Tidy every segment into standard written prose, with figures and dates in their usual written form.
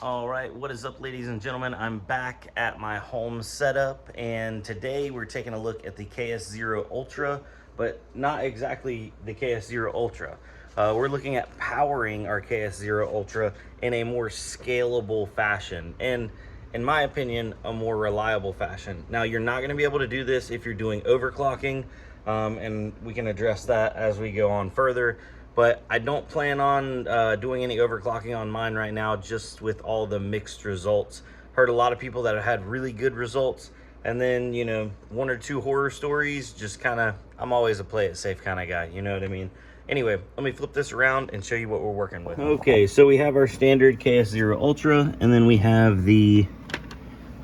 All right, what is up, ladies and gentlemen? I'm back at my home setup, and today we're taking a look at the KS0 Ultra, but not exactly the KS0 Ultra. We're looking at powering our KS0 Ultra in a more scalable fashion, and in my opinion, a more reliable fashion. Now, you're not going to be able to do this if you're doing overclocking, and we can address that as we go on further. But I don't plan on doing any overclocking on mine right now, just with all the mixed results. Heard a lot of people that have had really good results, and then, you know, one or two horror stories. Just kind of, I'm always a play it safe kind of guy, you know what I mean? Anyway, let me flip this around and show you what we're working with. Okay, so we have our standard KS0 Ultra, and then we have the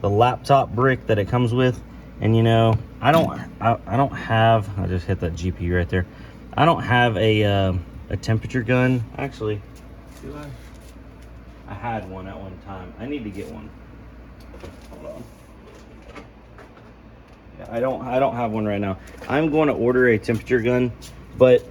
laptop brick that it comes with. And you know, I don't have, I just hit that GPU right there. I don't have a temperature gun. Actually, do I had one at one time. I need to get one. Hold on. Yeah, I don't have one right now. I'm going to order a temperature gun, but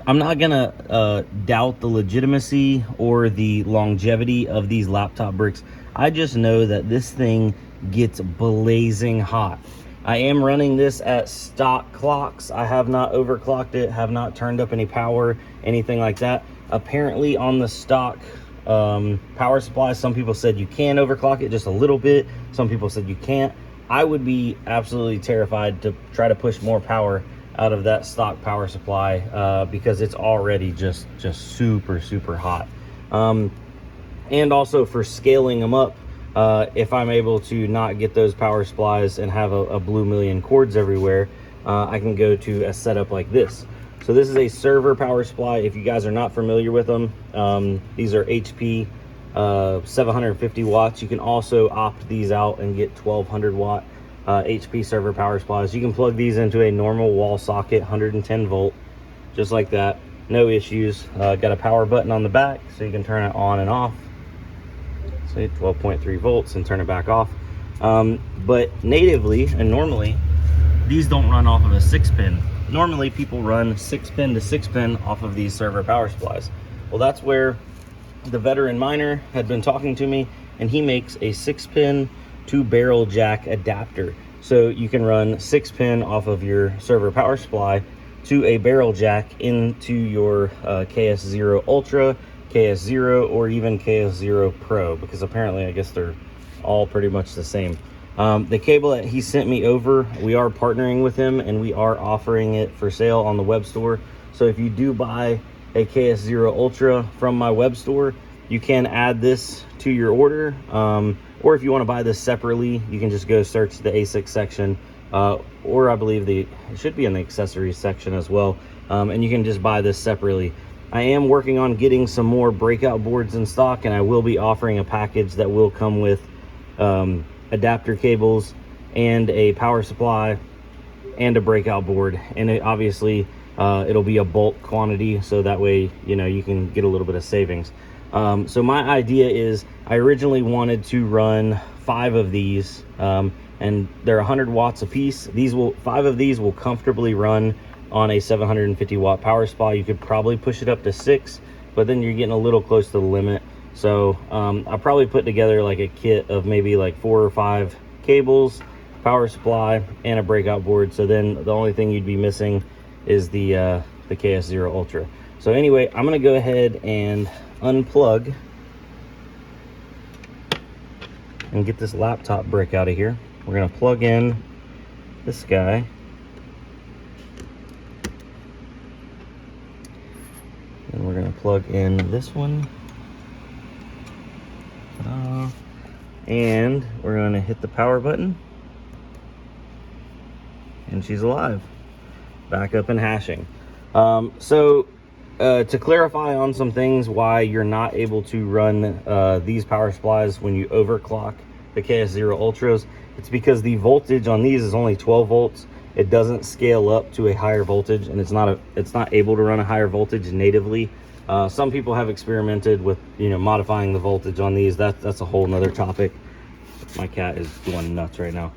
I'm not gonna doubt the legitimacy or the longevity of these laptop bricks. I just know that this thing gets blazing hot. I am running this at stock clocks. I have not overclocked it, have not turned up any power, anything like that. Apparently on the stock power supply, some people said you can overclock it just a little bit. Some people said you can't. I would be absolutely terrified to try to push more power out of that stock power supply because it's already just super hot. And also for scaling them up, if I'm able to not get those power supplies and have a blue million cords everywhere, I can go to a setup like this. So this is a server power supply. If you guys are not familiar with them, these are HP 750 watts. You can also opt these out and get 1200 watt HP server power supplies. You can plug these into a normal wall socket, 110 volt, just like that. No issues. Got a power button on the back, so you can turn it on and off. Say 12.3 volts and turn it back off. But natively and normally, these don't run off of a 6-pin. Normally people run 6-pin to 6-pin off of these server power supplies. Well, that's where the veteran miner had been talking to me, and he makes a 6-pin to barrel jack adapter. So you can run 6-pin off of your server power supply to a barrel jack into your KS0 Ultra, KS0, or even KS0 Pro, because apparently I guess they're all pretty much the same. The cable that he sent me over, we are partnering with him and we are offering it for sale on the web store. So if you do buy a KS0 Ultra from my web store, you can add this to your order. Or if you want to buy this separately, you can just go search the ASIC section, or I believe it should be in the accessories section as well. And you can just buy this separately. I am working on getting some more breakout boards in stock, and I will be offering a package that will come with adapter cables and a power supply and a breakout board. And obviously it'll be a bulk quantity, so that way, you know, you can get a little bit of savings. So my idea is, I originally wanted to run 5 of these, and they're 100 watts a piece. 5 of these will comfortably run on a 750 watt power supply. You could probably push it up to 6, but then you're getting a little close to the limit. So I'll probably put together like a kit of maybe like 4 or 5 cables, power supply, and a breakout board. So then the only thing you'd be missing is the KS0 Ultra. So anyway, I'm gonna go ahead and unplug and get this laptop brick out of here. We're gonna plug in this guy. And we're gonna plug in this one. And we're gonna hit the power button. And she's alive. Back up and hashing. To clarify on some things why you're not able to run these power supplies when you overclock the KS0 Ultras, it's because the voltage on these is only 12 volts. It doesn't scale up to a higher voltage, and it's not able to run a higher voltage natively. Some people have experimented with, you know, modifying the voltage on these. That's a whole nother topic. My cat is going nuts right now.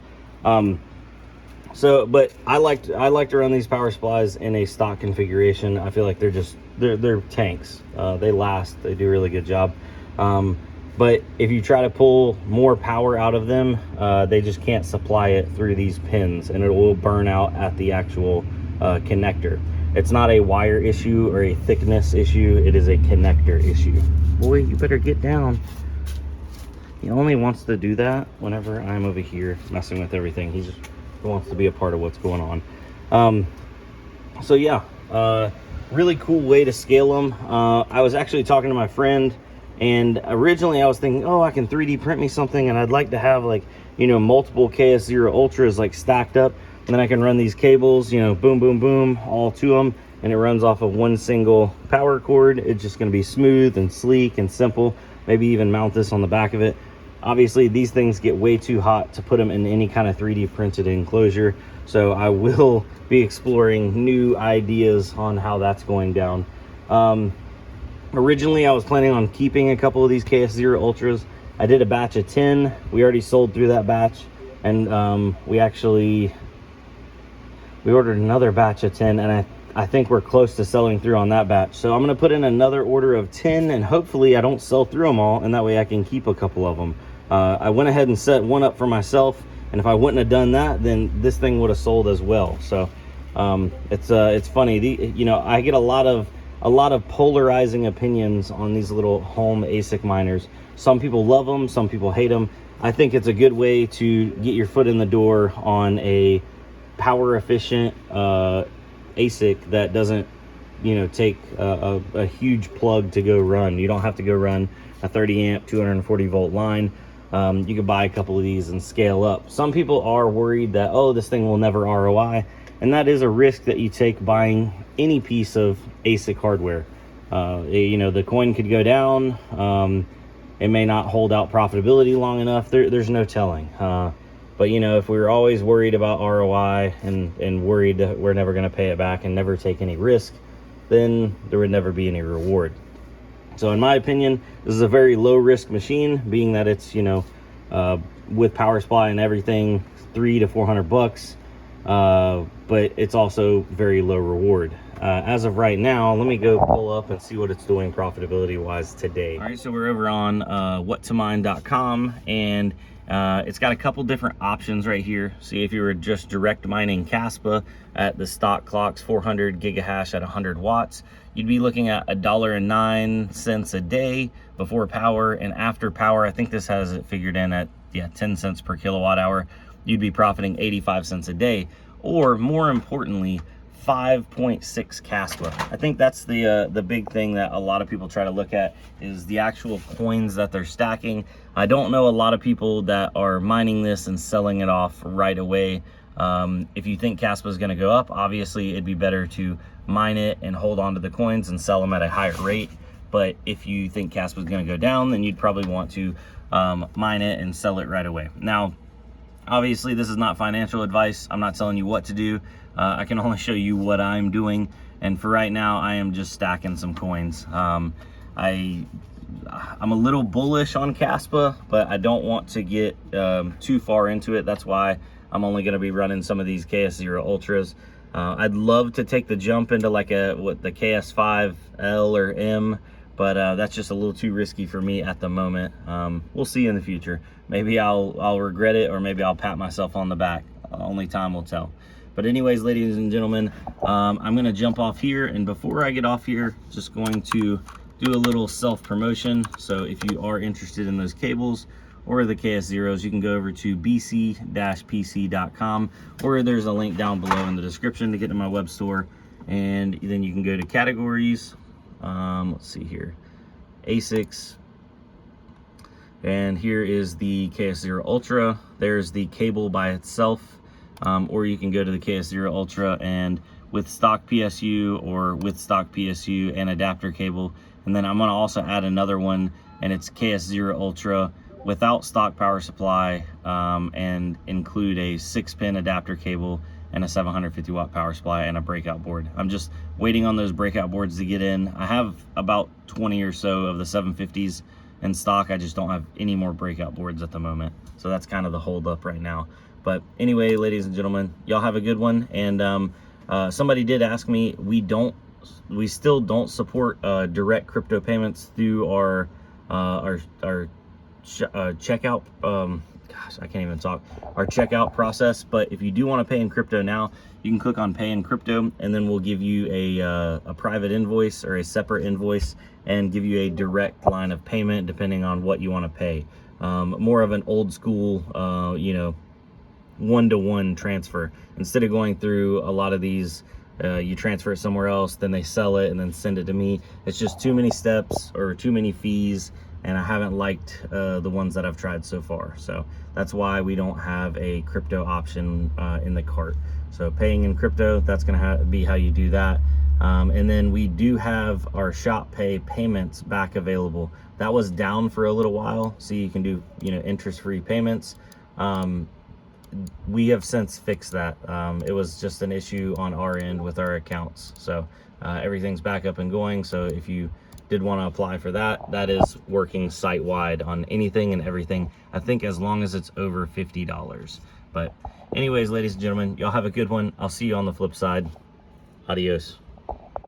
But I like to run these power supplies in a stock configuration. I feel like they're tanks. They last. They do a really good job. But if you try to pull more power out of them, they just can't supply it through these pins, and it will burn out at the actual connector. It's not a wire issue or a thickness issue, it is a connector issue. Boy, you better get down. He only wants to do that whenever I'm over here messing with everything. He just wants to be a part of what's going on. So yeah, really cool way to scale them. I was actually talking to my friend, and originally I was thinking, oh, I can 3D print me something, and I'd like to have, like, you know, multiple KS0 Ultras like stacked up, and then I can run these cables, you know, boom, boom, boom, all to them, and it runs off of one single power cord. It's just going to be smooth and sleek and simple. Maybe even mount this on the back of it. Obviously, these things get way too hot to put them in any kind of 3D printed enclosure, so I will be exploring new ideas on how that's going down. Originally, I was planning on keeping a couple of these KS0 Ultras. I did a batch of 10. We already sold through that batch, and we ordered another batch of 10, and I think we're close to selling through on that batch. So I'm going to put in another order of 10, and hopefully I don't sell through them all, and that way I can keep a couple of them. I went ahead and set one up for myself, and if I wouldn't have done that, then this thing would have sold as well. So it's funny. You know, I get a lot of polarizing opinions on these little home ASIC miners. Some people love them, some people hate them. I think it's a good way to get your foot in the door on a power efficient ASIC that doesn't, you know, take a huge plug to go run. You don't have to go run a 30 amp 240 volt line. You could buy a couple of these and scale up. Some people are worried that, oh, this thing will never ROI, and that is a risk that you take buying any piece of ASIC hardware. You know, the coin could go down. It may not hold out profitability long enough. There's no telling. But, you know, if we were always worried about ROI and worried that we're never going to pay it back and never take any risk, then there would never be any reward. So in my opinion, this is a very low risk machine, being that it's, you know, with power supply and everything, $300 to $400. But it's also very low reward. As of right now, let me go pull up and see what it's doing profitability wise today. All right, so we're over on whattomine.com, and it's got a couple different options right here. See, if you were just direct mining Caspa at the stock clocks 400 gigahash at 100 watts, you'd be looking at $1.09 a day before power, and after power, I think this has it figured in at 10 cents per kilowatt hour. You'd be profiting 85 cents a day, or more importantly, 5.6 Caspa. I think that's the big thing that a lot of people try to look at, is the actual coins that they're stacking. I don't know a lot of people that are mining this and selling it off right away. If you think Caspa is going to go up, obviously it'd be better to mine it and hold on to the coins and sell them at a higher rate. But if you think Caspa is going to go down, then you'd probably want to mine it and sell it right away. Now, obviously, this is not financial advice. I'm not telling you what to do. I can only show you what I'm doing. And for right now, I am just stacking some coins. I'm a little bullish on Caspa, but I don't want to get too far into it. That's why I'm only going to be running some of these KS0 Ultras. I'd love to take the jump into like the KS5L or M, but that's just a little too risky for me at the moment. We'll see in the future. Maybe I'll regret it, or maybe I'll pat myself on the back. Only time will tell. But anyways, ladies and gentlemen, I'm gonna jump off here, and before I get off here, just going to do a little self-promotion. So if you are interested in those cables or the KS0s, you can go over to bc-pc.com, or there's a link down below in the description to get to my web store, and then you can go to categories. Let's see here, ASICs, and here is the KS0 Ultra. There's the cable by itself, or you can go to the KS0 Ultra and with stock PSU, or with stock PSU and adapter cable. And then I'm going to also add another one, and it's KS0 Ultra without stock power supply, and include a 6-pin adapter cable and a 750 watt power supply and a breakout board. I'm just waiting on those breakout boards to get in. I have about 20 or so of the 750s in stock. I just don't have any more breakout boards at the moment. So that's kind of the hold up right now. But anyway, ladies and gentlemen, y'all have a good one. And somebody did ask me, we still don't support direct crypto payments through our checkout, gosh, I can't even talk, our checkout process. But if you do want to pay in crypto now, you can click on pay in crypto, and then we'll give you a private invoice or a separate invoice and give you a direct line of payment depending on what you want to pay. More of an old school, you know, one-to-one transfer. Instead of going through a lot of these, you transfer it somewhere else, then they sell it and then send it to me. It's just too many steps or too many fees, and I haven't liked the ones that I've tried so far. So that's why we don't have a crypto option in the cart. So paying in crypto, that's gonna be how you do that. And then we do have our Shop Pay payments back available. That was down for a little while, so you can do, you know, interest-free payments. We have since fixed that. It was just an issue on our end with our accounts. So everything's back up and going. So if you did want to apply for that, that is working site-wide on anything and everything, I think, as long as it's over $50. But anyways, ladies and gentlemen, y'all have a good one. I'll see you on the flip side. Adios.